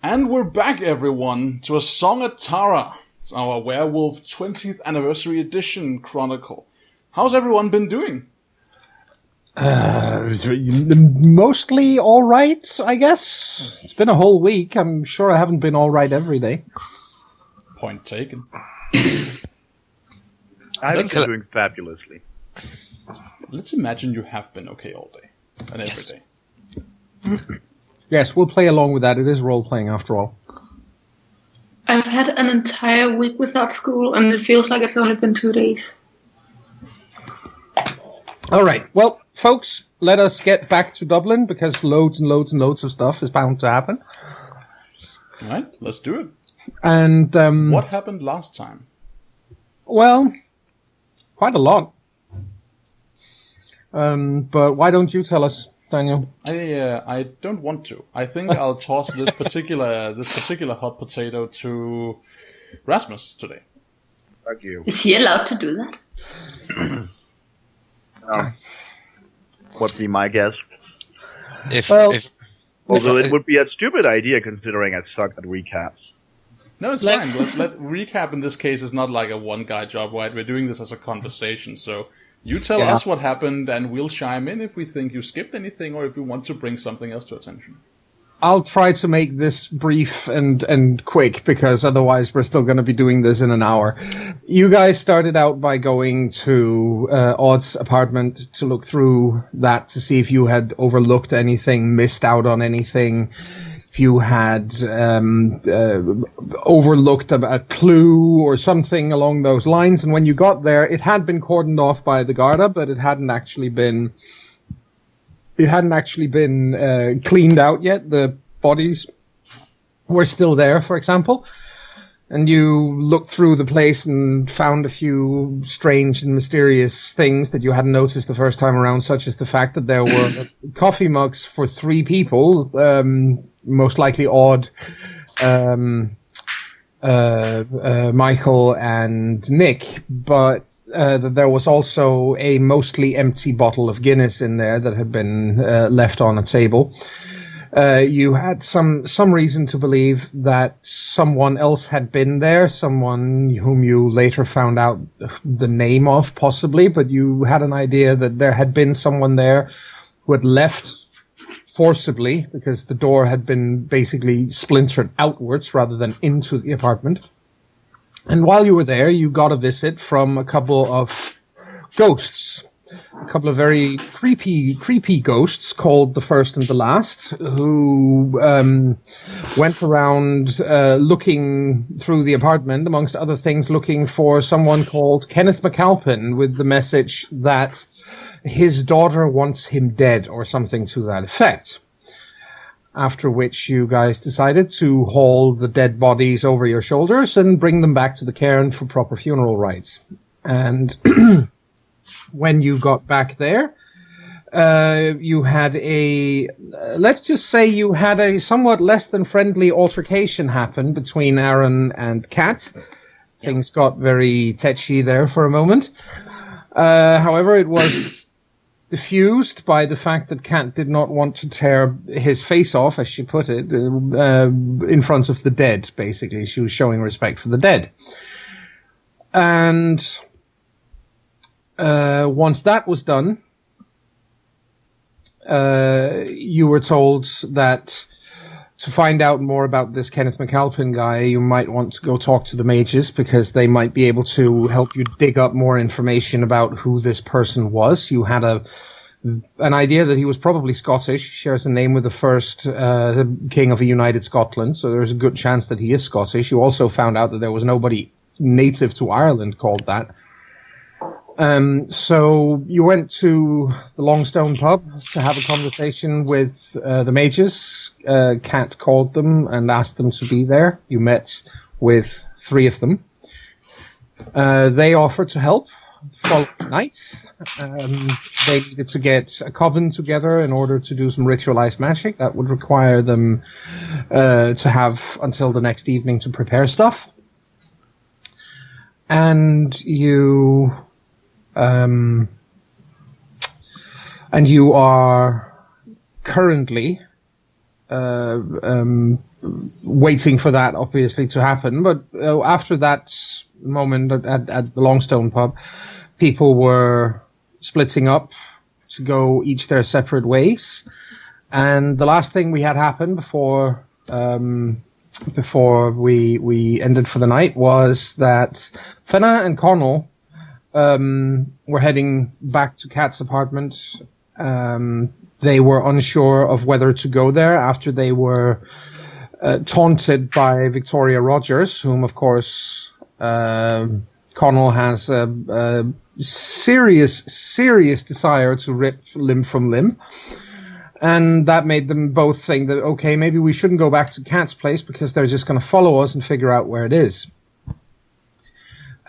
And we're back, everyone, to A Song at Tara. It's our Werewolf 20th Anniversary Edition Chronicle. How's everyone been doing? Mostly all right, I guess. It's been a whole week. I'm sure I haven't been all right every day. Point taken. I've been doing fabulously. Let's imagine you have been okay all day and every day. Yes, we'll play along with that. It is role-playing after all. I've had an entire week without school, and it feels like it's only been 2 days. All right. Well, folks, let us get back to Dublin, because loads and loads and loads of stuff is bound to happen. All right, let's do it. And what happened last time? Well, quite a lot. But why don't you tell us, Daniel? I don't want to. I think I'll toss this particular hot potato to Rasmus today. Fuck you. Is he allowed to do that? Would be my guess. Although it would be a stupid idea considering I suck at recaps. No, it's fine. Let recap in this case is not like a one-guy job, right? We're doing this as a conversation, so you tell us what happened, and we'll chime in if we think you skipped anything or if we want to bring something else to attention. I'll try to make this brief and quick, because otherwise we're still going to be doing this in an hour. You guys started out by going to Odd's apartment to look through that to see if you had overlooked anything, missed out on anything, if you had overlooked a clue or something along those lines. And when you got there, it had been cordoned off by the Garda, but it hadn't actually been cleaned out yet. The bodies were still there, for example. And you looked through the place and found a few strange and mysterious things that you hadn't noticed the first time around, such as the fact that there were coffee mugs for 3 people, most likely Odd, Michael and Nick, but that there was also a mostly empty bottle of Guinness in there that had been left on a table. You had some reason to believe that someone else had been there, someone whom you later found out the name of, possibly, but you had an idea that there had been someone there who had left forcibly, because the door had been basically splintered outwards rather than into the apartment. And while you were there, you got a visit from a couple of ghosts. A couple of very creepy ghosts called the First and the Last, who went around looking through the apartment, amongst other things, looking for someone called Kenneth McAlpin, with the message that his daughter wants him dead, or something to that effect. After which you guys decided to haul the dead bodies over your shoulders and bring them back to the cairn for proper funeral rites. And when you got back there, you had let's just say you had a somewhat less than friendly altercation happen between Aaron and Kat. Things got very tetchy there for a moment. However, it was diffused by the fact that Kat did not want to tear his face off, as she put it, in front of the dead, basically. She was showing respect for the dead. And once that was done, you were told that to find out more about this Kenneth McAlpin guy, you might want to go talk to the mages, because they might be able to help you dig up more information about who this person was. You had an idea that he was probably Scottish, shares a name with the first king of a united Scotland, so there's a good chance that he is Scottish. You also found out that there was nobody native to Ireland called that. So you went to the Longstone pub to have a conversation with the mages. Kat called them and asked them to be there. You met with 3 of them. They offered to help the following night. They needed to get a coven together in order to do some ritualized magic. That would require them to have until the next evening to prepare stuff. And you are currently waiting for that, obviously, to happen. But after that moment at the Longstone pub, people were splitting up to go each their separate ways. And the last thing we had happen before we ended for the night was that Fenna and Conall were heading back to Kat's apartment. They were unsure of whether to go there after they were taunted by Victoria Rogers, whom, of course, Conall has a serious desire to rip limb from limb. And that made them both think that, okay, maybe we shouldn't go back to Kat's place because they're just going to follow us and figure out where it is.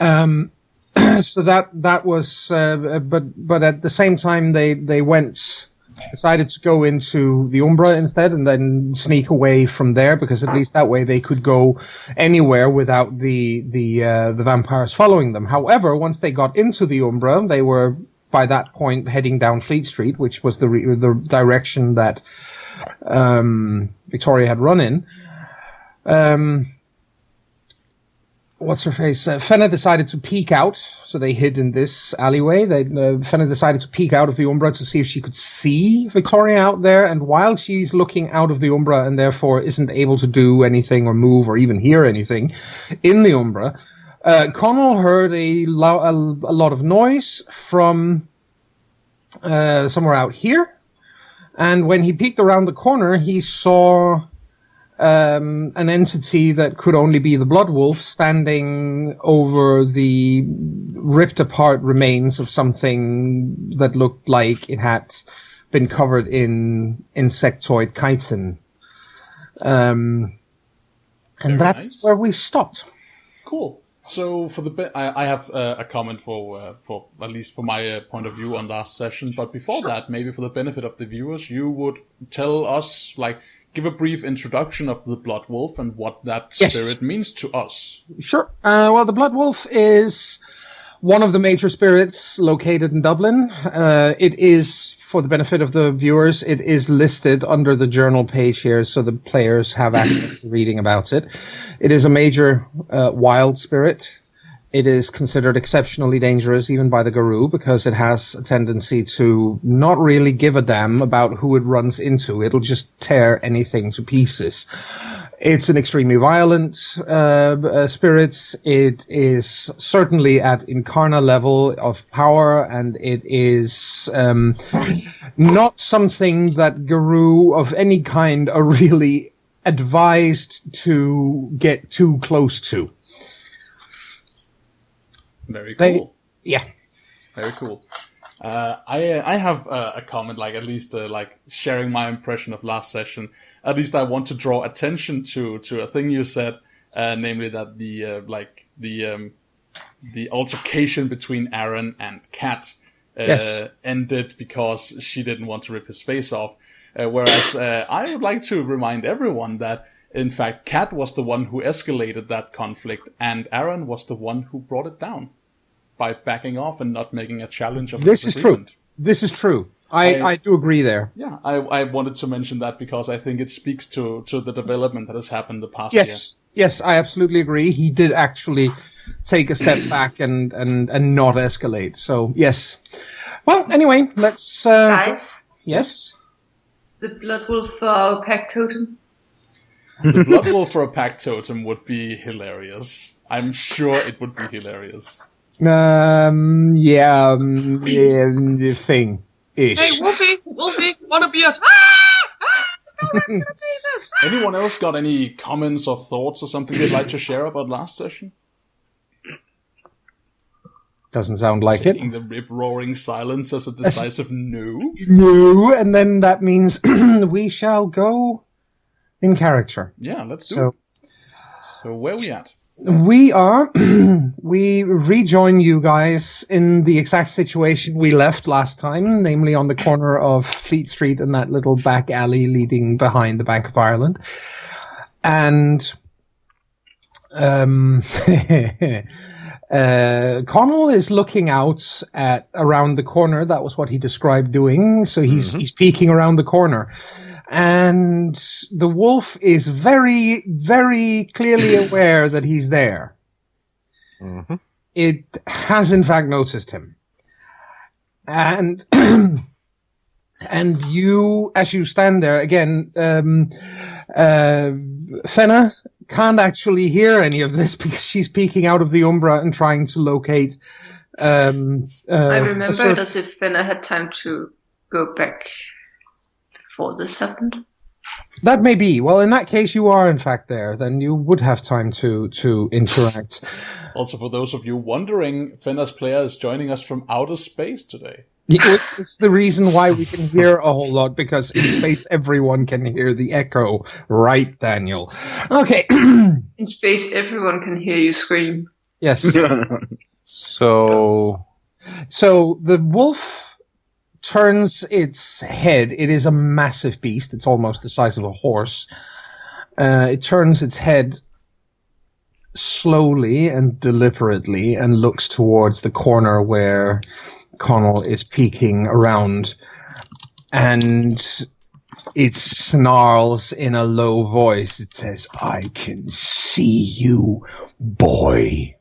So that was, but at the same time they decided to go into the Umbra instead and then sneak away from there, because at least that way they could go anywhere without the vampires following them. However, once they got into the Umbra, they were by that point heading down Fleet Street, which was the direction that Victoria had run in. What's her face? Fenna decided to peek out, so they hid in this alleyway. Fenna decided to peek out of the Umbra to see if she could see Victoria out there, and while she's looking out of the Umbra and therefore isn't able to do anything or move or even hear anything in the Umbra, Conall heard a lot of noise from somewhere out here, and when he peeked around the corner, he saw an entity that could only be the Bloodwolf standing over the ripped apart remains of something that looked like it had been covered in insectoid chitin. And Very that's nice. where we stopped. Cool. So for the bit, I have a comment for at least for my point of view on last session. But before that, maybe for the benefit of the viewers, you would tell us, like, give a brief introduction of the Bloodwolf and what that spirit means to us. Sure. Well, the Bloodwolf is one of the major spirits located in Dublin. It is, for the benefit of the viewers, it is listed under the journal page here, so the players have access to reading about it. It is a major wild spirit. It is considered exceptionally dangerous even by the Garou, because it has a tendency to not really give a damn about who it runs into. It'll just tear anything to pieces. It's an extremely violent spirit. It is certainly at Incarna level of power, and it is not something that Garou of any kind are really advised to get too close to. Very cool. Yeah. Very cool. I have a comment, like at least like sharing my impression of last session. At least I want to draw attention to a thing you said, namely that the altercation between Aaron and Kat ended because she didn't want to rip his face off. Whereas I would like to remind everyone that, in fact, Kat was the one who escalated that conflict, and Aaron was the one who brought it down by backing off and not making a challenge of this is agreement. true. This is true. I do agree there. Yeah, I wanted to mention that because I think it speaks to the development that has happened the past year. Yes, I absolutely agree. He did actually take a step back and not escalate. So, yes. Well, anyway, let's... Guys, Yes? the Bloodwolf for our pack totem. The Bloodwolf for a pack totem would be hilarious. I'm sure it would be hilarious. The thing. Ish. Hey, Wolfie, wanna be us? Anyone else got any comments or thoughts or something they'd like to share about last session? Doesn't sound like Taking it. the rip-roaring silence as a decisive no? No, and then that means we shall go in character. Yeah, let's do it. So where are we at? We rejoin you guys in the exact situation we left last time, namely on the corner of Fleet Street and that little back alley leading behind the Bank of Ireland. And Conall is looking out at around the corner. That was what he described doing. So he's peeking around the corner. and the wolf is very, very clearly aware that he's there. Mm-hmm. It has in fact noticed him. And and you, as you stand there again, Fenna can't actually hear any of this because she's peeking out of the umbra and trying to locate. I remember it as if Fenna had time to go back before this happened. That may be. Well, in that case, you are in fact there. Then you would have time to interact. Also, for those of you wondering, Fenna's player is joining us from outer space today. It's the reason why we can hear a whole lot, because in space everyone can hear the echo. Right, Daniel? Okay. In space, everyone can hear you scream. Yes. So the wolf turns its head. It is a massive beast. It's almost the size of a horse. It turns its head slowly and deliberately and looks towards the corner where Conall is peeking around, and it snarls in a low voice. It says, "I can see you, boy."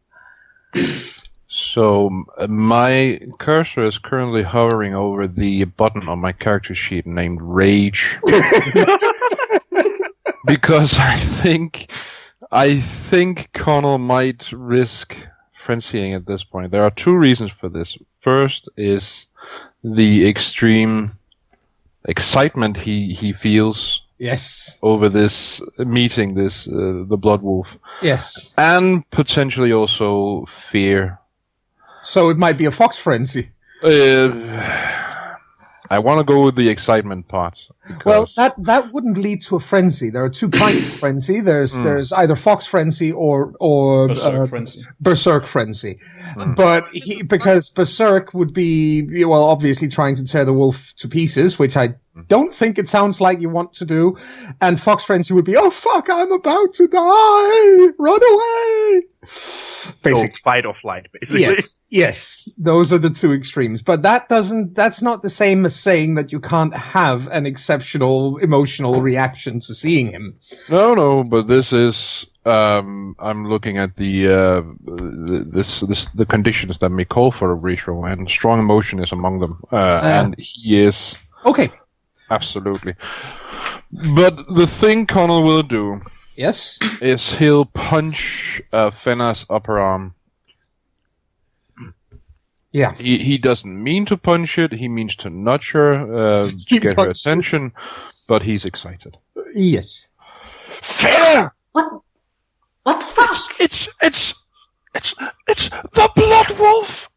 So my cursor is currently hovering over the button on my character sheet named Rage. Because I think Conall might risk frenzying at this point. There are two reasons for this. First is the extreme excitement he feels Yes. over this meeting, the Bloodwolf. Yes. And potentially also fear. So it might be a fox frenzy. I want to go with the excitement part. Well, that wouldn't lead to a frenzy. There are two kinds of frenzy. There's either fox frenzy or Berserk frenzy. Berserk frenzy. But because Berserk would be, well, obviously trying to tear the wolf to pieces, which I don't think it sounds like you want to do. And fox frenzy would be, oh fuck, I'm about to die, run away. So fight or flight, basically. Yes, those are the two extremes. But that's not the same as saying that you can't have an exceptional emotional reaction to seeing him. No, but this is, I'm looking at the conditions that may call for a reroll, and strong emotion is among them. And he is. Okay. Absolutely. But the thing Conall will do. Yes. Is he'll punch Fenna's upper arm. Yeah. He doesn't mean to punch it. He means to nudge her, get her attention, but he's excited. Yes. Fenna! What the fuck? It's the Bloodwolf!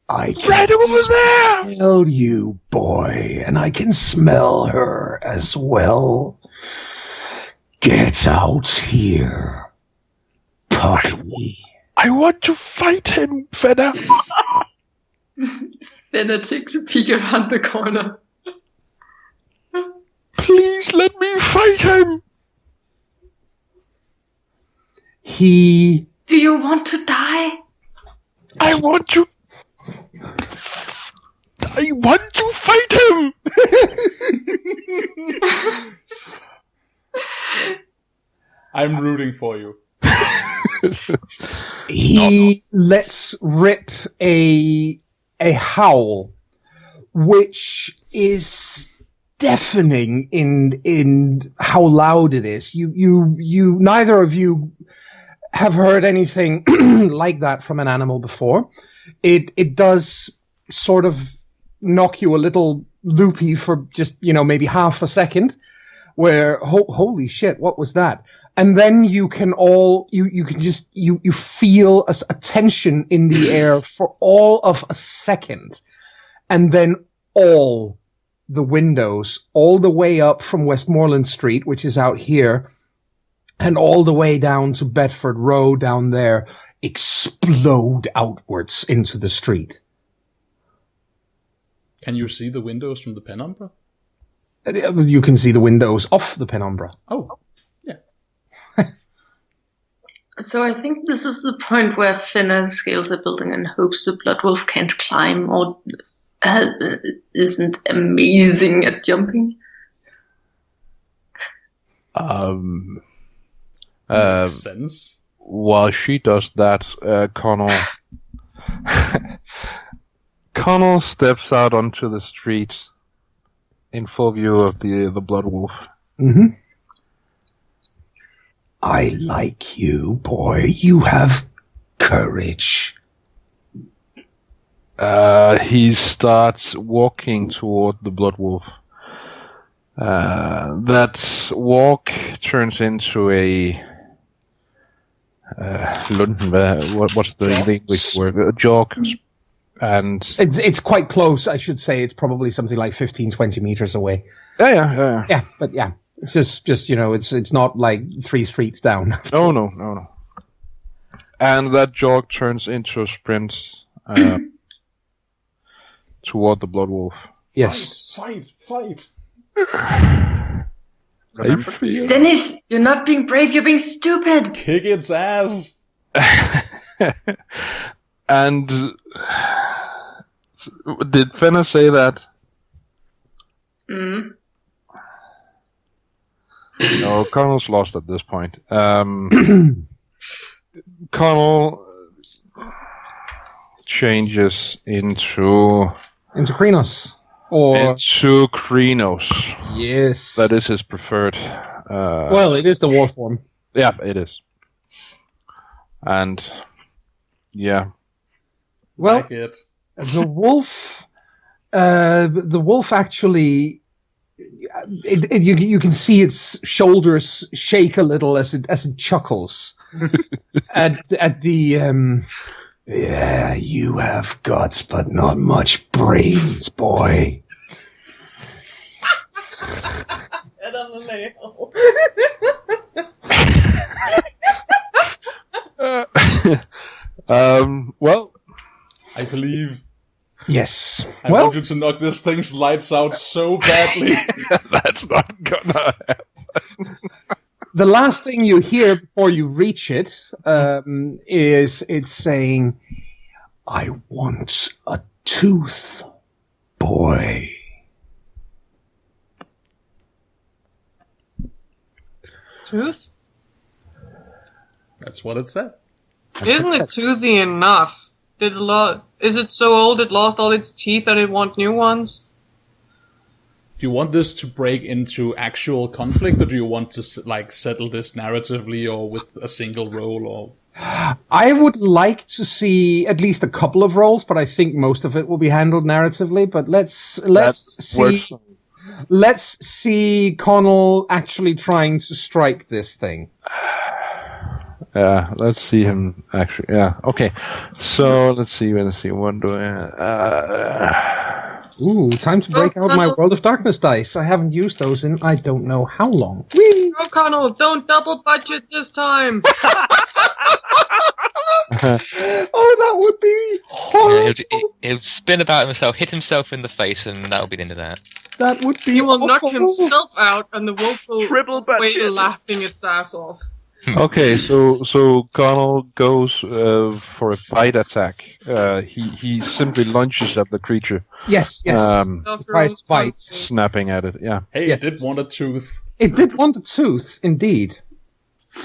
I can right over there! smell you, boy, and I can smell her as well. Get out here, puppy. I want to fight him, Fenna. Fenna takes a peek around the corner. Please let me fight him. Do you want to die? I want to fight him! I'm rooting for you. He lets rip a howl, which is deafening in how loud it is. You neither of you have heard anything like that from an animal before. It does sort of knock you a little loopy for just, maybe half a second, where, holy shit, what was that? And then you can you feel a tension in the air for all of a second. And then all the windows, all the way up from Westmoreland Street, which is out here, and all the way down to Bedford Row down there, explode outwards into the street. Can you see the windows from the penumbra? You can see the windows off the penumbra. Oh, yeah. So I think this is the point where Fenna scales the building and hopes the Bloodwolf can't climb or isn't amazing at jumping. Makes sense. While she does that, Conall steps out onto the street in full view of the Bloodwolf. Mm-hmm. I like you, boy. You have courage. He starts walking toward the Bloodwolf. That walk turns into a Lunden. What's the English word? A jog. And it's quite close, I should say. It's probably something like 15, 20 meters away. Yeah. But yeah, it's just it's not like 3 streets down. No. And that jog turns into a sprint toward the Bloodwolf. Yes. Fight. Dennis, you're not being brave, you're being stupid. Kick its ass. And did Fenna say that? Mm. No, Conall's lost at this point. Conall changes into Krynos. Into Krynos. Yes. That is his preferred. Well, it is the war form. Yeah, it is. And yeah. Well, Like it. the wolf actually, you can see its shoulders shake a little as it chuckles at the yeah, you have guts but not much brains, boy. Well, I believe. Yes. I want you to knock this thing's lights out so badly. That's not gonna happen. The last thing you hear before you reach it is it's saying, "I want a tooth, boy." Tooth? That's what it said. Isn't it toothy enough? Is it so old it lost all its teeth that it wants new ones? Do you want this to break into actual conflict, or do you want to settle this narratively, or with a single roll? Or I would like to see at least a couple of rolls, but I think most of it will be handled narratively. But let's see Conall actually trying to strike this thing. Yeah, let's see him actually. Yeah, okay. So let's see. What do I? Ooh, time to break out my World of Darkness dice. I haven't used those in I don't know how long. Whee! Oh, Conall, don't double budget this time. Oh, that would be horrible. Yeah, he'll spin about himself, hit himself in the face, and that'll be the end of that. That would be He will knock awful. himself out, and the wolf will Triple walk away budget. laughing its ass off. Okay, so Conall goes for a bite attack. He simply lunges at the creature, Yes. Tries to bite. snapping at it. Yeah. hey, Yes. it did want a tooth. It did want a tooth, indeed.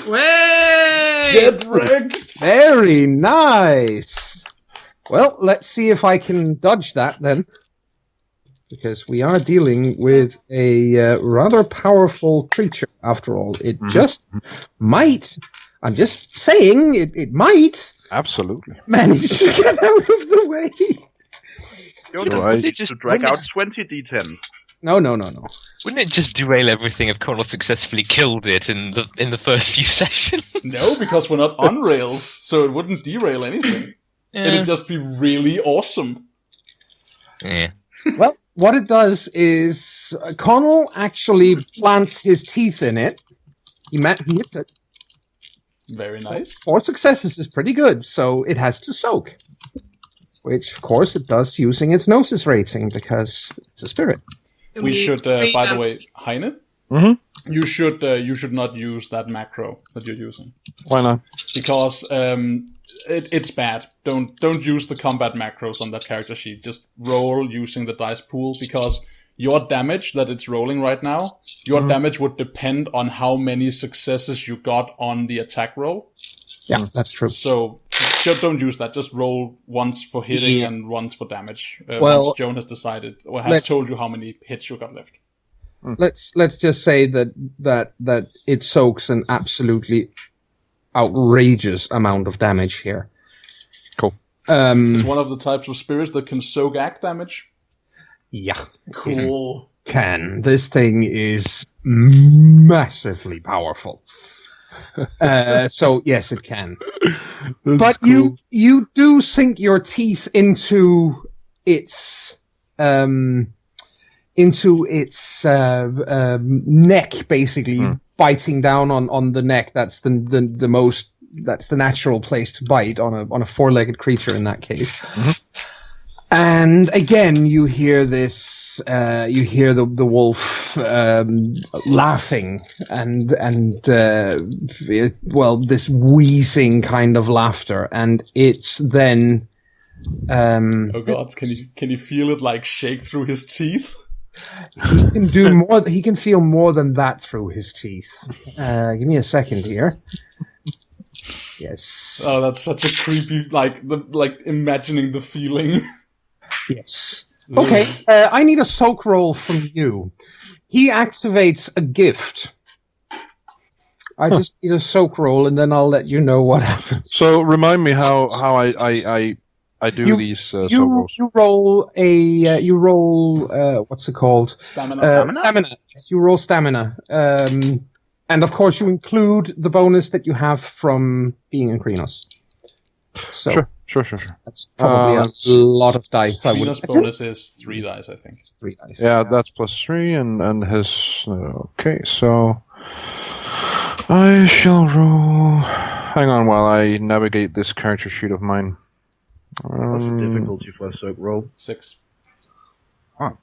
Way! Get wrecked! Very nice. Well, let's see if I can dodge that then. Because we are dealing with a rather powerful creature, after all. It just might, I'm just saying, it might Absolutely. manage to get out of the way. You Right. don't need It just- to drag wouldn't out it- 20 d10s. No. Wouldn't it just derail everything if Conall successfully killed it in the first few sessions? No, because we're not on rails, so it wouldn't derail anything. It'd just be really awesome. Yeah. Well, what it does is Conall actually plants his teeth in it. He hits it. Very nice. 4 successes is pretty good, so it has to soak. Which, of course, it does using its Gnosis rating, because it's a spirit. We should, by the way, Heine, You should not use that macro that you're using. Why not? Because it's bad. Don't use the combat macros on that character sheet. Just roll using the dice pool, because your damage that it's rolling right now, your damage would depend on how many successes you got on the attack roll. Yeah, that's true. So just don't use that. Just roll once for hitting and once for damage. Once Joan has decided or has told you how many hits you got left. Let's just say that it soaks an absolutely outrageous amount of damage here. Cool. It's one of the types of spirits that can soak act damage. Yeah. Cool. This thing is massively powerful. So yes, it can. But cool. you do sink your teeth into its neck, basically biting down on the neck. That's that's the natural place to bite on a four-legged creature in that case. Mm-hmm. And again, you hear this. You hear the wolf laughing and this wheezing kind of laughter, and it's then. Oh God! Can you feel it like shake through his teeth? He can do more. He can feel more than that through his teeth. Give me a second here. Yes. Oh, that's such a creepy. Like imagining the feeling. Yes. Okay, I need a soak roll from you. He activates a gift. I just need a soak roll, and then I'll let you know what happens. So remind me how I do these soak rolls. You roll what's it called? Stamina. Stamina. You roll stamina. And of course you include the bonus that you have from being in Krenos. So Sure. that's probably a lot of dice. Krenos bonus is 3 dice, I think. It's 3 dice. Yeah, that's +3 and his... okay, so... I shall roll... Hang on while I navigate this character sheet of mine. What's the difficulty for a soak roll? 6. Ah.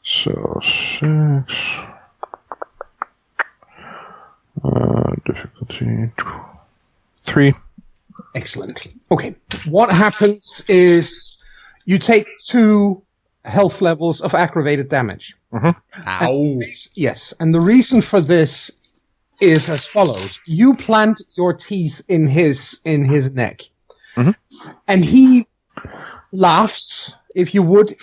So, 6... difficulty 3. Excellent. Okay. What happens is you take 2 health levels of aggravated damage. Mm-hmm. Ow. Yes. And the reason for this is as follows. You plant your teeth in his neck. Mm-hmm. And he laughs, if you would.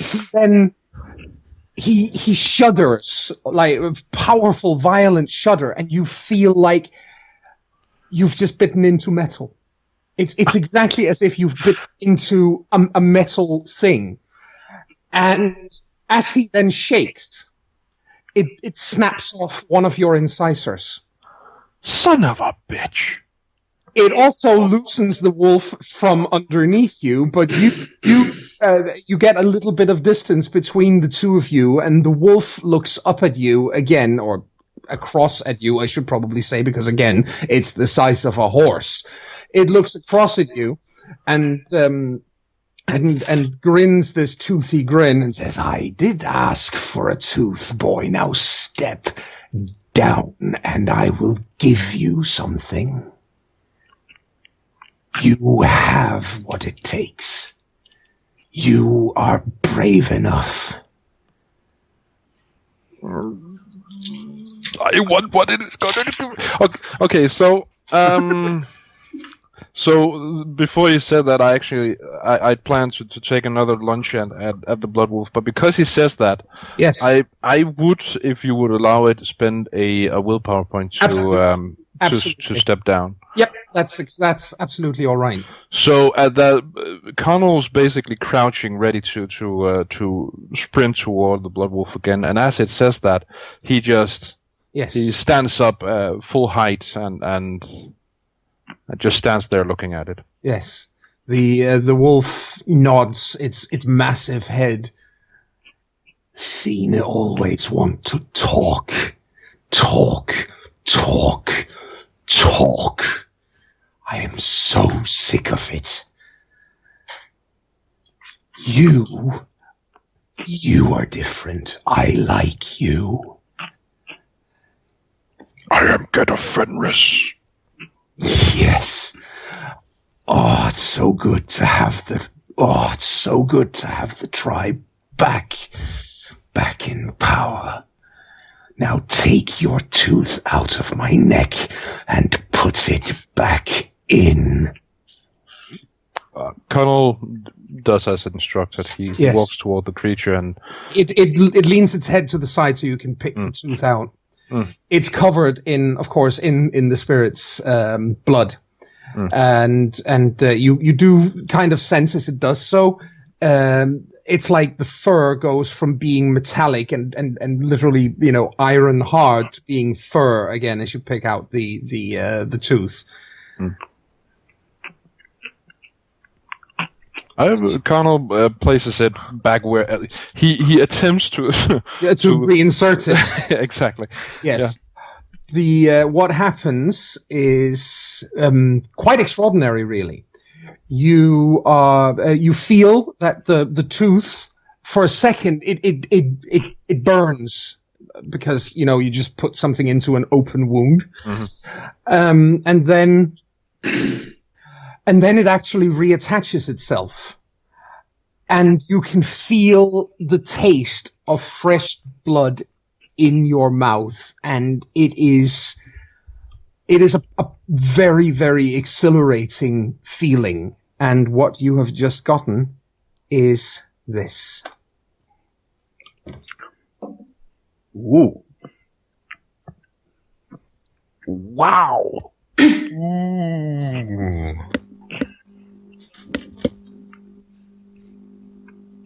He shudders, like a powerful, violent shudder, and you feel like you've just bitten into metal. It's exactly as if you've bitten into a metal thing. And as he then shakes, it snaps off one of your incisors. Son of a bitch! It also loosens the wolf from underneath you, but you get a little bit of distance between the two of you, and the wolf looks up at you again, or across at you, I should probably say, because again, it's the size of a horse. It looks across at you, and grins this toothy grin and says, "I did ask for a tooth, boy. Now step down, and I will give you something. You have what it takes. You are brave enough." I want what it is going to do. Okay, so so before you said that, I planned to take another lunch at the Bloodwolf, but because he says that, yes, I would, if you would allow it, spend a willpower point to to step down. Yep, that's absolutely all right. So at that, Conall's basically crouching, ready to sprint toward the Bloodwolf again, and as it says that, he just he stands up full height and just stands there looking at it. Yes, the wolf nods its massive head. Fiend always want to talk. I am so sick of it. You are different. I like you. I am Get of Fenris. Yes. Oh, it's so good to have the tribe back in power. Now take your tooth out of my neck and put it back in. Conall does as instructed. He walks toward the creature and... It leans its head to the side so you can pick the tooth out. It's covered in the spirit's blood. And you do kind of sense as it does so. It's like the fur goes from being metallic and literally, iron hard to being fur again as you pick out the tooth. Conall places it back where he attempts to to reinsert it. Exactly. Yes. Yeah. What happens is quite extraordinary, really. You feel that the tooth for a second it burns because you just put something into an open wound, and then it actually reattaches itself, and you can feel the taste of fresh blood in your mouth, and it is a very, very exhilarating feeling. And what you have just gotten is this. Ooh. Wow.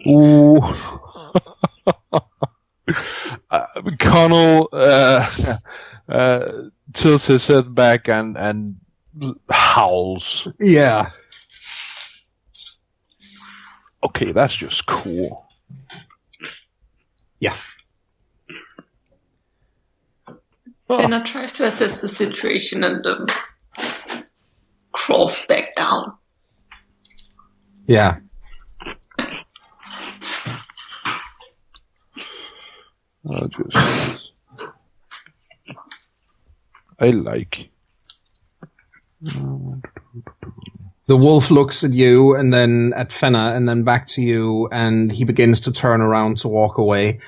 Ooh. Conall tilts his head back and howls. Yeah. Okay, that's just cool. Yeah. Finna tries to assess the situation and crawls back down. Yeah. I like. The wolf looks at you and then at Fenna and then back to you, and he begins to turn around to walk away.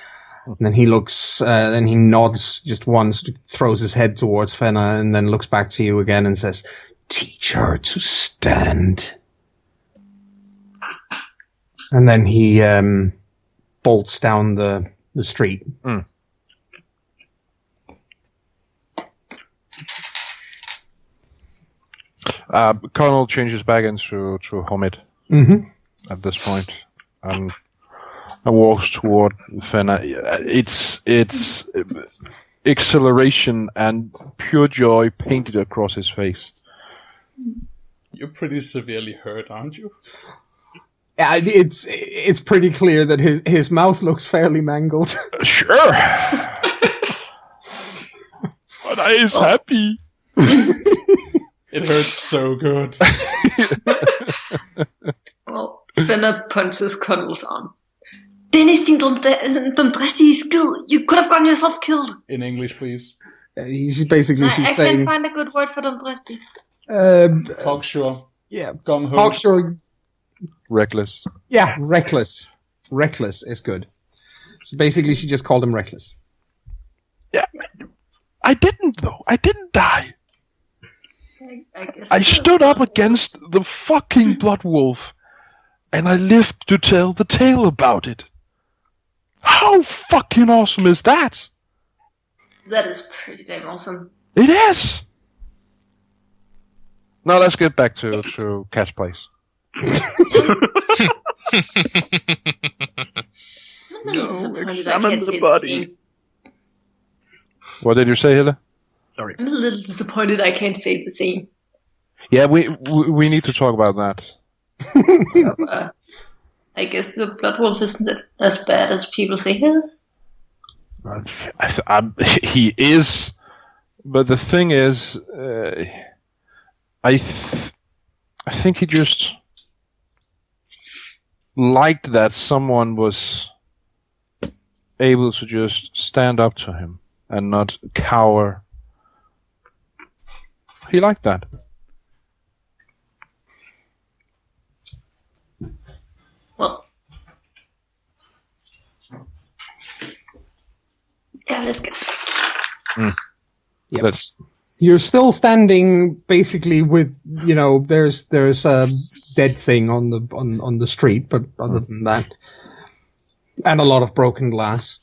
And then he looks, then he nods just once, throws his head towards Fenna, and then looks back to you again and says, "Teach her to stand." And then he bolts down the street. Conall changes back into Homid at this point and walks toward Fenna. It's exhilaration and pure joy painted across his face. You're pretty severely hurt, aren't you? Yeah, it's pretty clear that his mouth looks fairly mangled. Sure. But I is happy. It hurts so good. Well, Fenna punches Connell's arm. Dennis, din dumdristige skid. You could have gotten yourself killed. In English, please. She's I saying... can't find a good word for dumdristig. Cocksure. Yeah. Gung-ho. Cocksure. Reckless. Yeah, reckless. Reckless is good. So basically, she just called him reckless. Yeah. I didn't, though. I didn't die. I guess I stood up against the fucking Bloodwolf, and I lived to tell the tale about it. How fucking awesome is that? That is pretty damn awesome. It is! Now let's get back to Cat's Place. Examine the body. What did you say, Hille? Sorry. I'm a little disappointed I can't save the scene. Yeah, we need to talk about that. So, I guess the Bloodwolf isn't as bad as people say he is. He is, but the thing is, I think he just liked that someone was able to just stand up to him and not cower He liked that. Well, yeah, let's go. Yep. You're still standing basically with, there's a dead thing on the street, but other than that, and a lot of broken glass.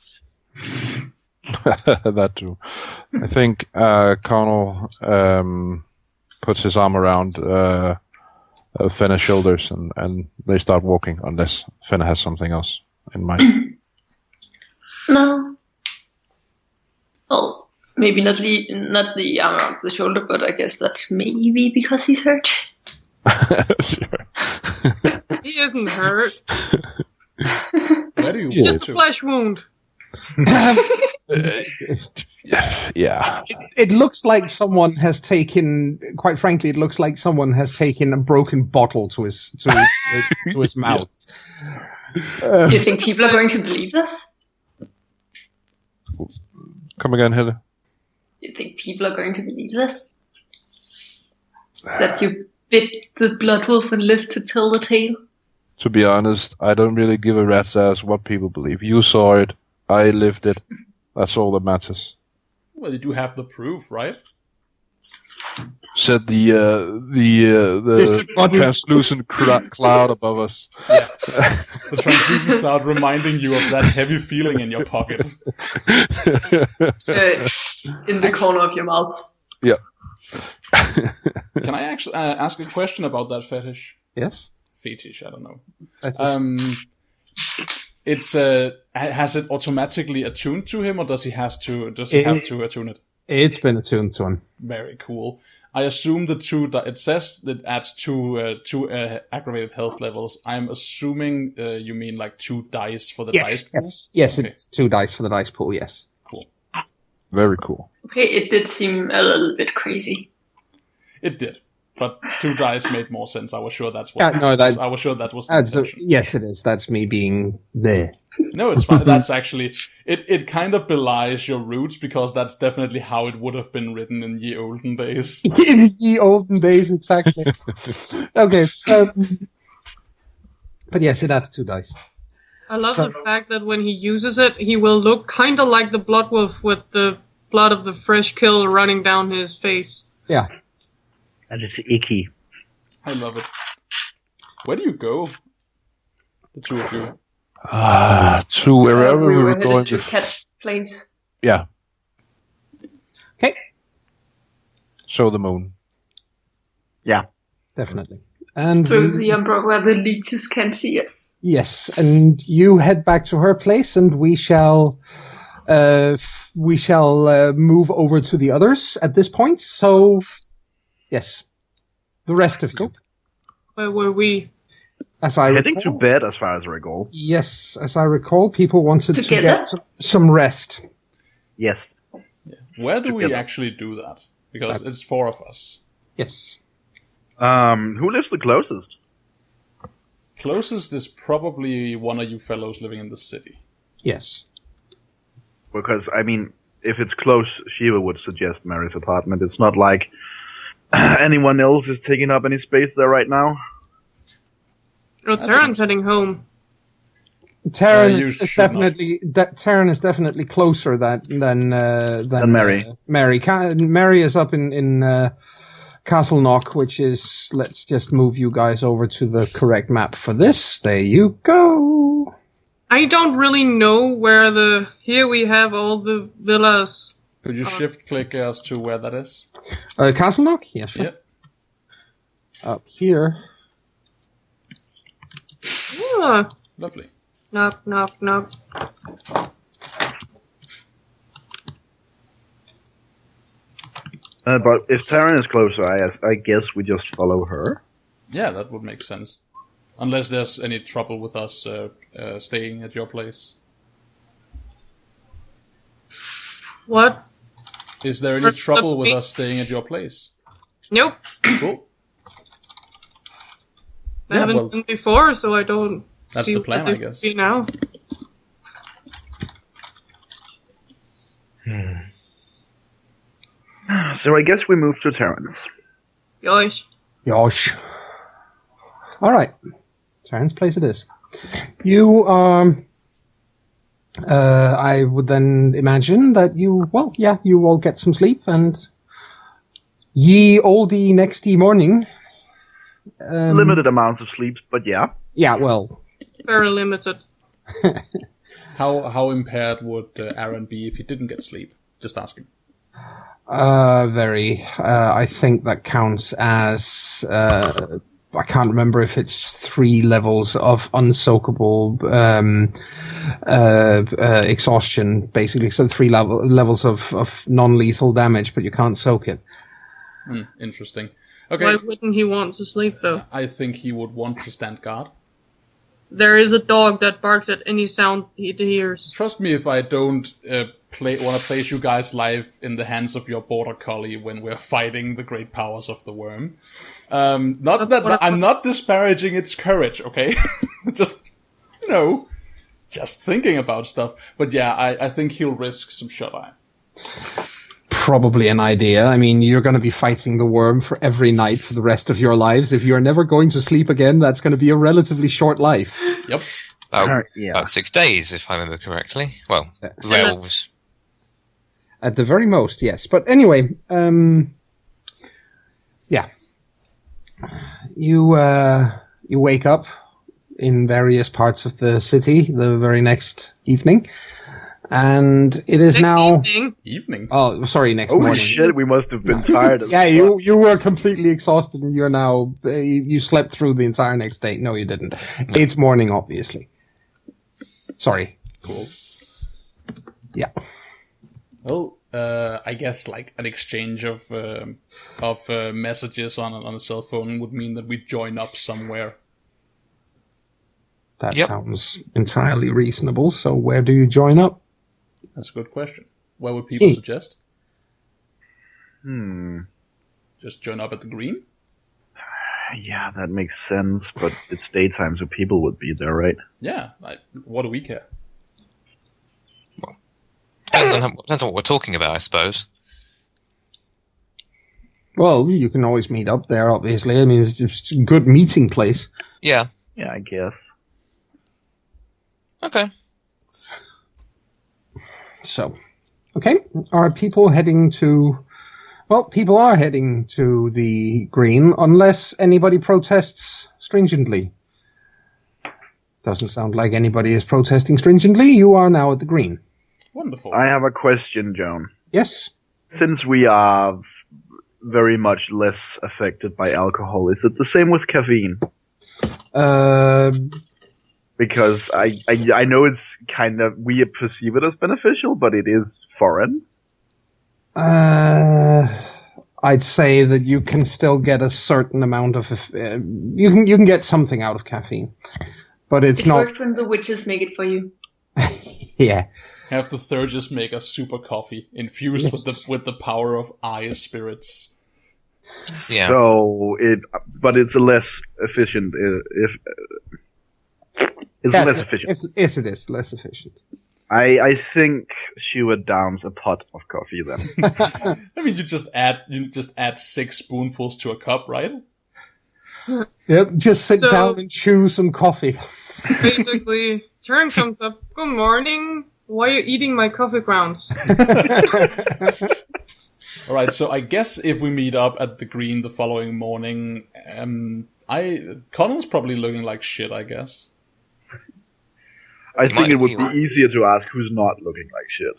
That too. I think Conall puts his arm around Fenna's shoulders and they start walking, unless Fenna has something else in mind. No. Well, maybe not the arm around the shoulder, but I guess that's maybe because he's hurt. Sure. He isn't hurt. Where do you Just a flesh wound. Yeah. It looks like someone has taken, quite frankly, a broken bottle to his mouth. Do you think people are going to believe this? Come again, Hilde? Do you think people are going to believe this? That you bit the Bloodwolf and lived to tell the tale? To be honest, I don't really give a rat's ass what people believe. You saw it. I lived it. That's all that matters. Well, you do have the proof, right? Said the translucent cloud above us. Yeah. The translucent cloud reminding you of that heavy feeling in your pocket. In the corner of your mouth. Yeah. Can I actually ask a question about that fetish? Yes. Fetish, I don't know. It's has it automatically attuned to him, or does he have to attune it? It's been attuned to him. Very cool. I assume it says that adds two aggravated health levels. I'm assuming you mean like 2 dice for the dice pool? Yes, okay. It's 2 dice for the dice pool, yes. Cool. Very cool. Okay, it did seem a little bit crazy. It did. But 2 dice made more sense. I was sure that's what. I was sure that was the intention. Yes, it is. That's me being there. No, it's fine. That's actually it. Kind of belies your roots, because that's definitely how it would have been written in ye olden days. In ye olden days, exactly. Okay, but yes, it adds 2 dice. I love the fact that when he uses it, he will look kind of like the Bloodwolf with the blood of the fresh kill running down his face. Yeah. And it's icky. I love it. Where do you go? The two of you. To wherever we were going to catch planes. Yeah. Okay. Show the moon. Yeah. Definitely. And through the umbra where the leeches can see us. Yes, and you head back to her place, and we shall move over to the others at this point. So, yes, the rest of you. Where were we? As I heading recall, to bed, as far as I recall. Yes, as I recall, people wanted to get some rest. Yes. Yeah. Where do we actually do that? Because it's 4 of us. Yes. Who lives the closest? Closest is probably one of you fellows living in the city. Yes. Because, I mean, if it's close, Shiva would suggest Mary's apartment. It's not like anyone else is taking up any space there right now. Oh, Taryn's heading home. Taryn is definitely closer than Mary. Mary. Mary is up in Castle Knock, which is, let's just move you guys over to the correct map for this. There you go. I don't really know where here we have all the villas. Could you shift click as to where that is? Castle Knock? Yes, sure. Yep. Up here. Ah. Lovely. Knock, knock, knock. But if Taryn is closer, I guess we just follow her. Yeah, that would make sense. Unless there's any trouble with us staying at your place. What? Is there any trouble with us staying at your place? Nope. Cool. I haven't been before, so I don't see the plan, what this I guess. be now. So I guess we move to Terrence. Yosh. All right. Terrence place it is. You I would then imagine that you all get some sleep, and ye olde nexty morning. Limited amounts of sleep, but yeah. Yeah, well. Very limited. How impaired would Aaron be if he didn't get sleep? Just asking. Very. I think that counts as, I can't remember if it's 3 levels of unsoakable exhaustion, basically. So 3 levels of non-lethal damage, but you can't soak it. Interesting. Okay. Why wouldn't he want to sleep, though? I think he would want to stand guard. There is a dog that barks at any sound he hears. Trust me if I don't want to place you guys live in the hands of your border collie when we're fighting the great powers of the worm. I'm not disparaging its courage, okay? Just thinking about stuff. But yeah, I think he'll risk some shut-eye. Probably an idea. I mean, you're going to be fighting the worm for every night for the rest of your lives. If you're never going to sleep again, that's going to be a relatively short life. Yep. About 6 days, if I remember correctly. Well, werewolves. At the very most, yes. But anyway, yeah. You wake up in various parts of the city the very next evening. And it is now evening. Oh, sorry, next morning. Oh shit, we must have been tired. Yeah, you were completely exhausted, and you're now you slept through the entire next day. No, you didn't. It's morning, obviously. Sorry. Cool. Yeah. Well, I guess like an exchange of messages on a cell phone would mean that we join up somewhere. That sounds entirely reasonable. So where do you join up? That's a good question. Where would people suggest? Just join up at the Green? Yeah, that makes sense, but it's daytime, so people would be there, right? Yeah, what do we care? Well, depends on what we're talking about, I suppose. Well, you can always meet up there, obviously. I mean, it's just a good meeting place. Yeah. Yeah, I guess. Okay. So, okay. Are people heading to... Well, people are heading to the Green, unless anybody protests stringently. Doesn't sound like anybody is protesting stringently. You are now at the Green. Wonderful. I have a question, Joan. Yes? Since we are very much less affected by alcohol, is it the same with caffeine? Because I know it's kind of, we perceive it as beneficial, but it is foreign. I'd say that you can still get a certain amount of, you can get something out of caffeine, but it works when the witches make it for you. Yeah. Have the Thurges make a super coffee infused with the power of eye spirits. Yeah. So but it's less efficient. It's less efficient. Yes, it is less efficient. I think she would downs a pot of coffee then. I mean, you just add 6 spoonfuls to a cup, right? Yep. Just sit down and chew some coffee. Basically, Turn comes up. Good morning. Why are you eating my coffee grounds? All right. So I guess if we meet up at the Green the following morning, Conall's probably looking like shit, I guess. I think it would be easier to ask who's not looking like shit.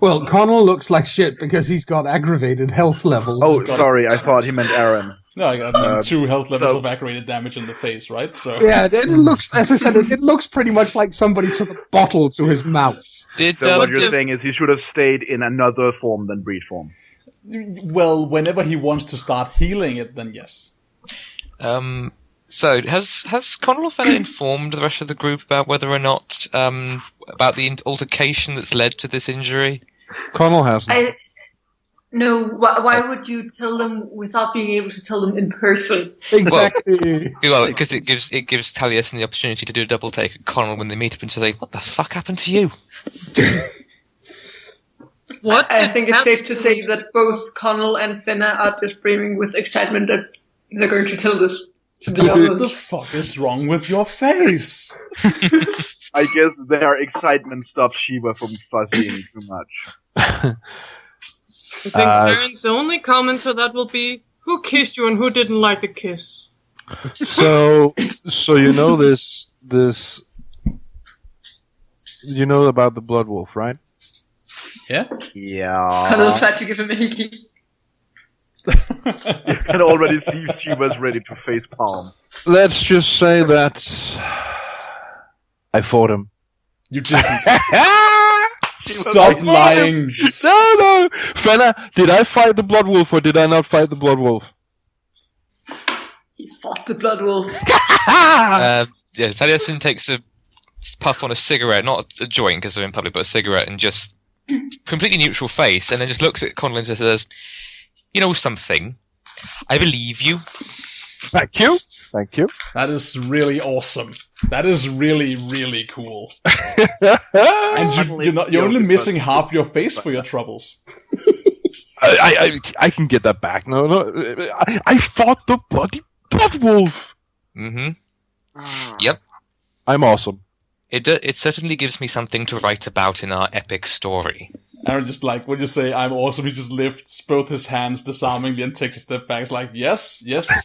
Well, Conall looks like shit because he's got aggravated health levels. Oh, sorry, I thought he meant Aaron. No, I got 2 health levels of aggravated damage in the face, right? So yeah, it looks, as I said, it looks pretty much like somebody took a bottle to his mouth. So what you're saying is he should have stayed in another form than breed form. Well, whenever he wants to start healing it, then yes. So, has Conall informed the rest of the group about whether or not, about the altercation that's led to this injury? Conall hasn't. No, why would you tell them without being able to tell them in person? Exactly. Well, because it gives Taliesin the opportunity to do a double take at Conall when they meet up and say, "What the fuck happened to you?" What? I think it's safe to say that both Conall and Finna are just screaming with excitement that they're going to tell this to the others. What the fuck is wrong with your face? I guess their excitement stops Shiva from fuzzying too much. I think Terran's only comment to that will be, who kissed you and who didn't like the kiss? So you know this, you know about the Bloodwolf, right? Yeah? Yeah. Conall tried to give him a hickey. You can already see Shiva's ready to face palm. Let's just say that I fought him. You didn't. Stop lying. No. Fenna, did I fight the Bloodwolf or did I not fight the Bloodwolf? He fought the Bloodwolf. Taliesin takes a puff on a cigarette, not a joint because they're in public, but a cigarette, and just completely neutral face, and then just looks at Conall and says, "You know something? I believe you." Thank you. That is really awesome. That is really, really cool. And you're only missing half your face for your troubles. I can get that back. No. I fought the bloody Bloodwolf. Mm-hmm. Yep. I'm awesome. It certainly gives me something to write about in our epic story. Aaron just like, when you say I'm awesome, he just lifts both his hands disarmingly and takes a step back. It's like, yes,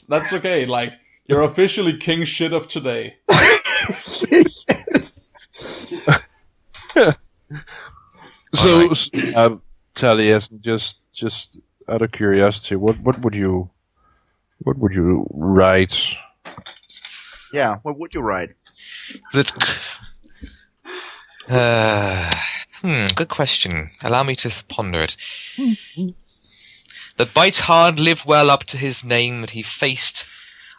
that's okay. Like, you're officially king shit of today. Yes. So, Taliesin, just out of curiosity, what would you write? Yeah, what would you write? Good question. Allow me to ponder it. That bites hard, lived well up to his name, that he faced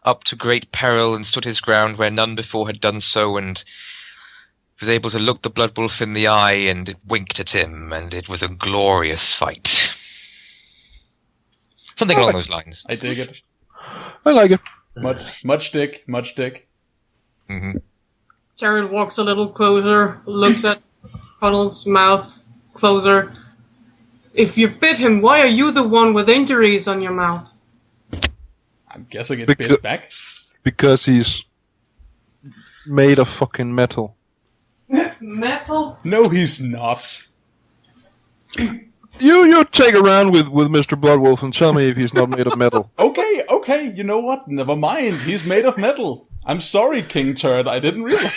up to great peril and stood his ground where none before had done so, and was able to look the Bloodwolf in the eye, and it winked at him, and it was a glorious fight. Something along those lines. I dig it. I like it. Much dick. Mm-hmm. Terran walks a little closer, looks at Conall's mouth closer. If you bit him, why are you the one with injuries on your mouth? I'm guessing it bit back. Because he's made of fucking metal. Metal? No, he's not. You take a round with Mr. Bloodwolf and tell me if he's not made of metal. Okay, you know what? Never mind, he's made of metal. I'm sorry, King Turd, I didn't realize.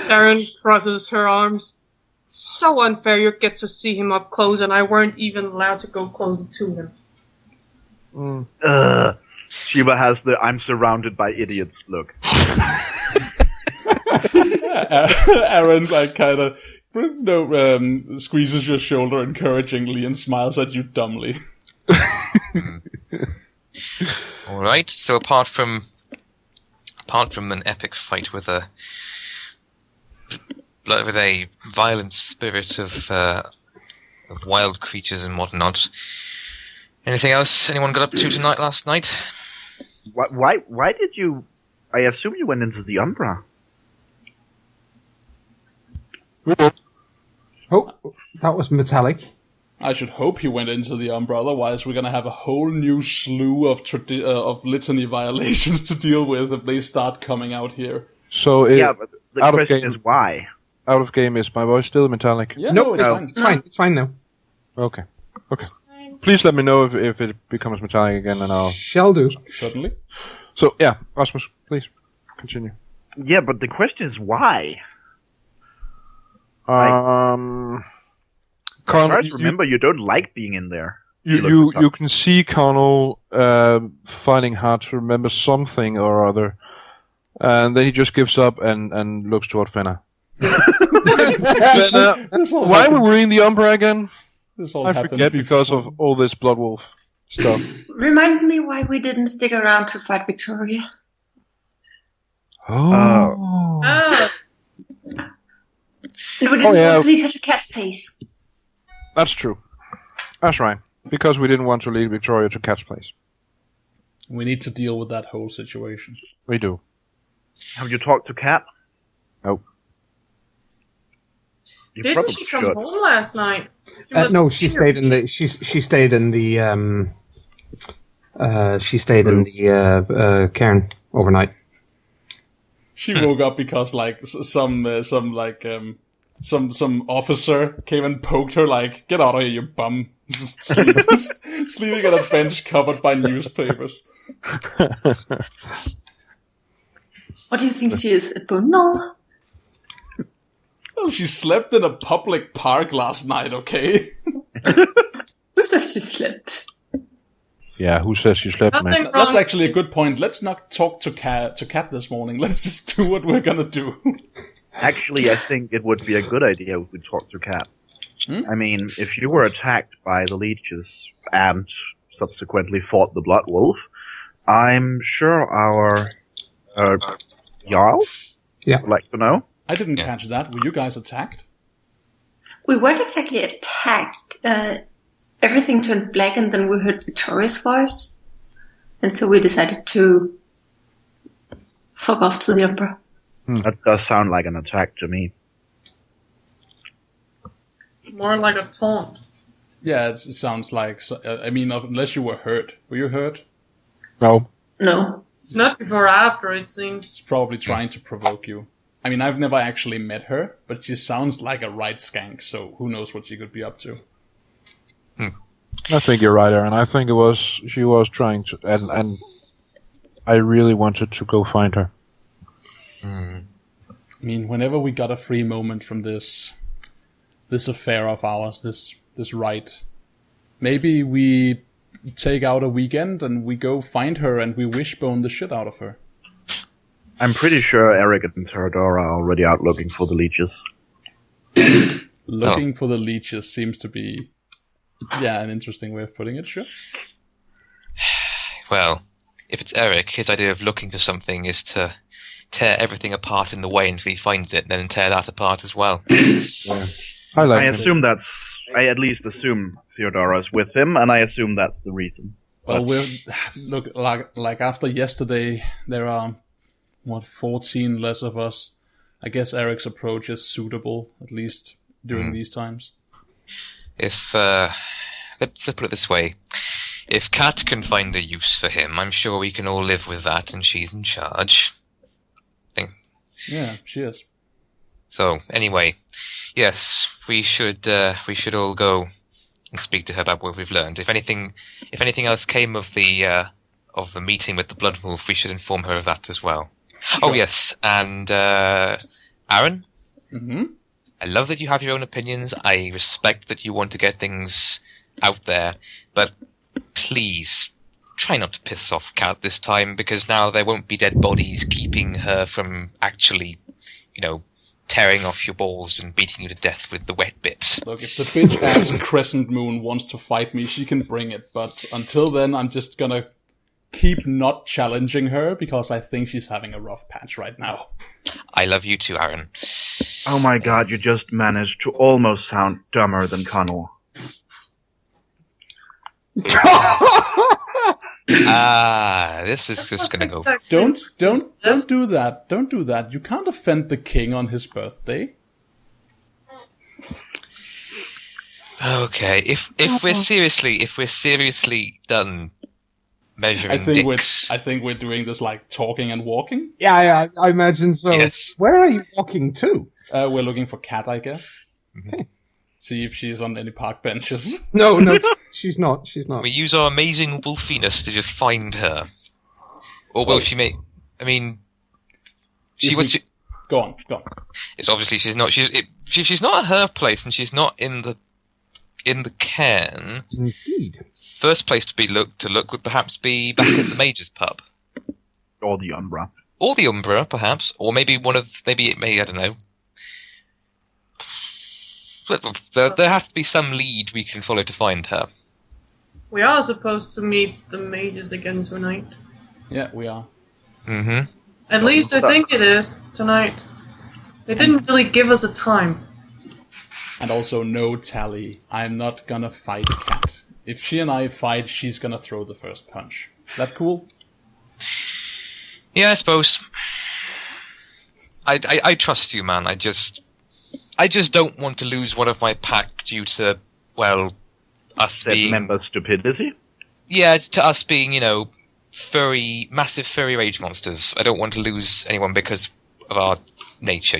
Terran crosses her arms. So unfair, you get to see him up close, and I weren't even allowed to go closer to him. Shiva has the "I'm surrounded by idiots" look. Aaron like kind of squeezes your shoulder encouragingly and smiles at you dumbly. All right. So apart from an epic fight with a violent spirit of wild creatures and whatnot, anything else anyone got up to last night? Why did you? I assume you went into the Umbra. Oh, that was metallic. I should hope he went into the Umbra, otherwise we're gonna have a whole new slew of litany violations to deal with if they start coming out here. So but the question is why? Out of game, is my voice still metallic? Yeah, No, it's it's fine. fine. It's fine now. Okay. Please let me know if it becomes metallic again, and I'll... Shall do. Certainly. So, yeah, Rasmus, please, continue. Yeah, but the question is why? Conall, remember, you don't like being in there. You can see Conall finding hard to remember something or other, and then he just gives up and looks toward Fenna. Fenna, why were we in the Umbra again? I forget because of all this Bloodwolf stuff. Remind me why we didn't stick around to fight Victoria. Oh. And we didn't want to lead her to cat's pace. That's true. That's right. Because we didn't want to lead Victoria to Cat's place. We need to deal with that whole situation. We do. Have you talked to Cat? Nope. Didn't she come home last night? No, she stayed in the. She stayed in the. She stayed in the cairn overnight. She woke up because like some officer came and poked her like, "Get out of here, you bum!" Sleeping on a bench covered by newspapers. What do you think she is, a bundle? Well, she slept in a public park last night, okay? Who says she slept? Yeah, who says she slept, man? That's actually a good point. Let's not talk to Cat this morning. Let's just do what we're gonna do. Actually, I think it would be a good idea if we talk to Cat. I mean, if you were attacked by the leeches and subsequently fought the Bloodwolf, I'm sure our Jarl would like to know. I didn't catch that. Were you guys attacked? We weren't exactly attacked. Everything turned black and then we heard Victoria's voice. And so we decided to fuck off to the Umbra. That does sound like an attack to me. More like a taunt. Yeah, it sounds like... I mean, unless you were hurt. Were you hurt? No. No. Not before after, it seems. She's probably trying to provoke you. I mean, I've never actually met her, but she sounds like a rite skank, so who knows what she could be up to. I think you're right, Aaron. I think she was trying to... And I really wanted to go find her. I mean, whenever we got a free moment from this affair of ours, this rite, maybe we take out a weekend and we go find her and we wishbone the shit out of her. I'm pretty sure Eric and Theodora are already out looking for the leeches. Looking for the leeches seems to be, an interesting way of putting it, sure. Well, if it's Eric, his idea of looking for something is to tear everything apart in the way until he finds it, and then tear that apart as well. Yeah. I at least assume Theodora's with him, and I assume that's the reason. Well, look, like after yesterday, there are, 14 less of us. I guess Eric's approach is suitable, at least during these times. If, let's put it this way. If Kat can find a use for him, I'm sure we can all live with that, and she's in charge. Yeah, she is. So, anyway, yes, we should all go and speak to her about what we've learned. If anything else came of the meeting with the Bloodwolf, we should inform her of that as well. Sure. Oh yes, and Aaron? Mm-hmm. I love that you have your own opinions. I respect that you want to get things out there, but please try not to piss off Kat this time, because now there won't be dead bodies keeping her from actually, tearing off your balls and beating you to death with the wet bit. Look, if the bitch-ass Crescent Moon wants to fight me, she can bring it, but until then, I'm just gonna keep not challenging her, because I think she's having a rough patch right now. I love you too, Aaron. Oh my god, you just managed to almost sound dumber than Conall. This is just gonna go. Don't do that. Don't do that. You can't offend the king on his birthday. Okay, if we're seriously done measuring dicks, I think we're doing this like talking and walking. Yeah, I imagine so. Yes. Where are you walking to? We're looking for Kat, I guess. Okay. See if she's on any park benches. No, she's not. She's not. We use our amazing wolfiness to just find her. Or will she make... I mean... Go on. It's obviously she's not... She's not at her place, and she's not in the cairn. Indeed. First place to look would perhaps be back at the Major's pub. Or the Umbra. Or the Umbra, perhaps. Or maybe I don't know. There has to be some lead we can follow to find her. We are supposed to meet the mages again tonight. Yeah, we are. Mm-hmm. At least I think it is tonight. They didn't really give us a time. And also no Tally. I'm not gonna fight Kat. If she and I fight, she's gonna throw the first punch. Is that cool? Yeah, I suppose. I trust you, man. I just don't want to lose one of my pack due to, well, us being... member stupidity? Yeah, it's to us being, massive furry rage monsters. I don't want to lose anyone because of our nature,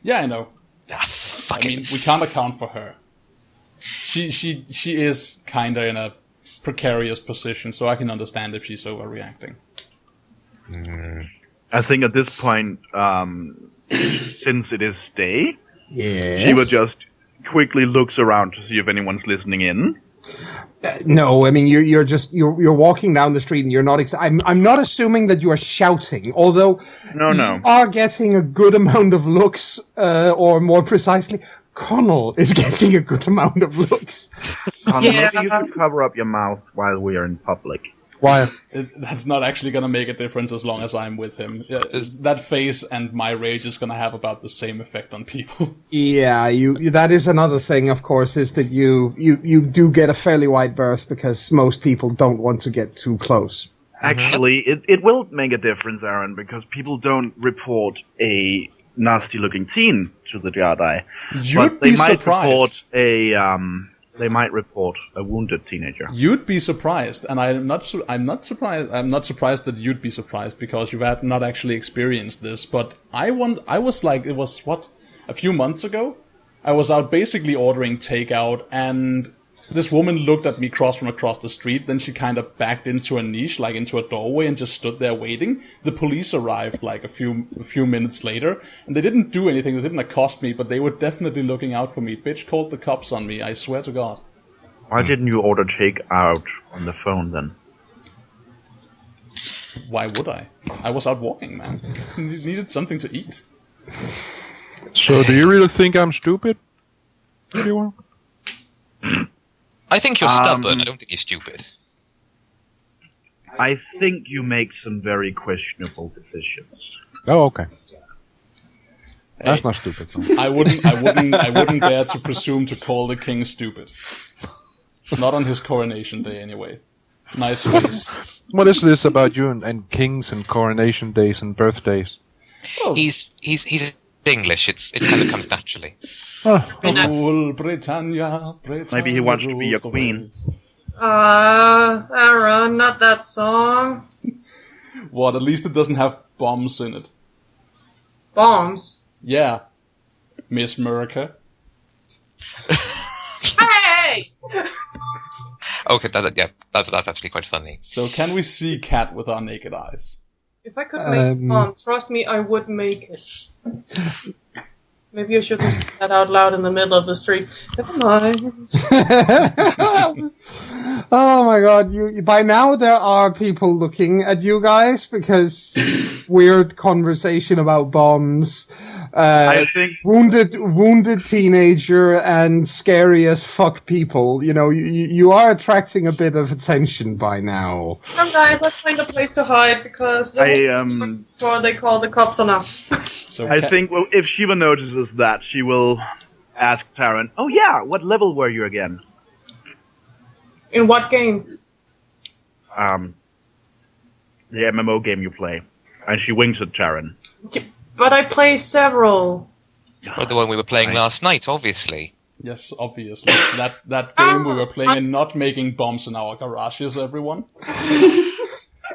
Yeah, I know. Fuck I mean, we can't account for her. She is kind of in a precarious position, so I can understand if she's overreacting. I think at this point, since it is day, Yes. she would just quickly looks around to see if anyone's listening in. No, I mean you're walking down the street and you're not. I'm not assuming that you are shouting, although No. you are getting a good amount of looks, or more precisely, Conall is getting a good amount of looks. Maybe you should cover up your mouth while we are in public. Why? That's not actually going to make a difference as long as I'm with him. That face and my rage is going to have about the same effect on people. Yeah, you. That is another thing, of course, is that you do get a fairly wide berth because most people don't want to get too close. Actually, it will make a difference, Aaron, because people don't report a nasty-looking teen to the Jedi. You'd be surprised. They might report a wounded teenager. You'd be surprised, and I'm not surprised. I'm not surprised that you'd be surprised because you've not actually experienced this. But a few months ago, I was out basically ordering takeout, and this woman looked at me from across the street. Then she kind of backed into a niche, like into a doorway, and just stood there waiting. The police arrived like a few minutes later, and they didn't do anything. They didn't accost me, but they were definitely looking out for me. Bitch called the cops on me. I swear to God. Why didn't you order takeout on the phone then? Why would I? I was out walking, man. Needed something to eat. So, do you really think I'm stupid? Anyone? I think you're stubborn. I don't think you're stupid. I think you make some very questionable decisions. Oh, okay. That's not stupid. I wouldn't dare to presume to call the king stupid. Not on his coronation day, anyway. Nice face. What is this about you and kings and coronation days and birthdays? Oh. He's English. It kind of comes naturally. Rule Britannia, Maybe he wants to be a queen. Aaron, not that song. What? At least it doesn't have bombs in it. Bombs? Yeah, Miss America. Hey! Okay, that's actually quite funny. So can we see Cat with our naked eyes? If I could make a bomb, trust me, I would make it. Maybe I shouldn't say that out loud in the middle of the street. Never mind. Oh my God! By now there are people looking at you guys because weird conversation about bombs. I think wounded teenager and scary as fuck people. You are attracting a bit of attention by now. Come guys, let's find a place to hide because before they call the cops on us. So I think if Shiva notices that, she will ask Taran, "Oh yeah, what level were you again?" In what game? The MMO game you play. And she winks at Taran. But I play several. Well, the one we were playing last night, obviously. Yes, obviously. That game we were playing and not making bombs in our garages, everyone.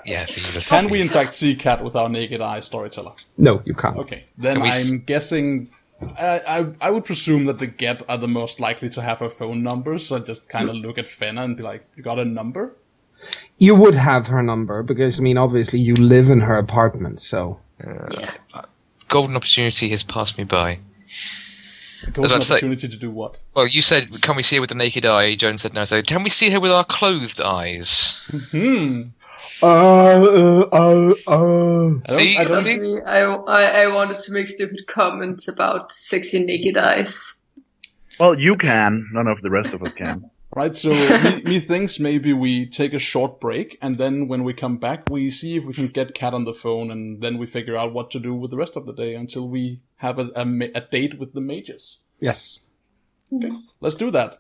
Yeah. Can we in fact see Cat with our naked eye, storyteller? No, you can't. Okay, then I'm guessing... I would presume that the Get are the most likely to have her phone number, so I just kind of look at Fenna and be like, you got a number? You would have her number, because, obviously you live in her apartment, so... Yeah. Golden opportunity has passed me by. Golden opportunity to do what? Well, you said, can we see her with the naked eye? Joan said no. So, can we see her with our clothed eyes? I wanted to make stupid comments about sexy naked eyes. Well, you can. None of the rest of us can. Right, so me thinks maybe we take a short break, and then when we come back, we see if we can get Cat on the phone, and then we figure out what to do with the rest of the day until we have a date with the mages. Yes. Okay, let's do that.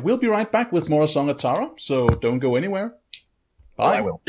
We'll be right back with more Song of Tara, so don't go anywhere. Bye. I will.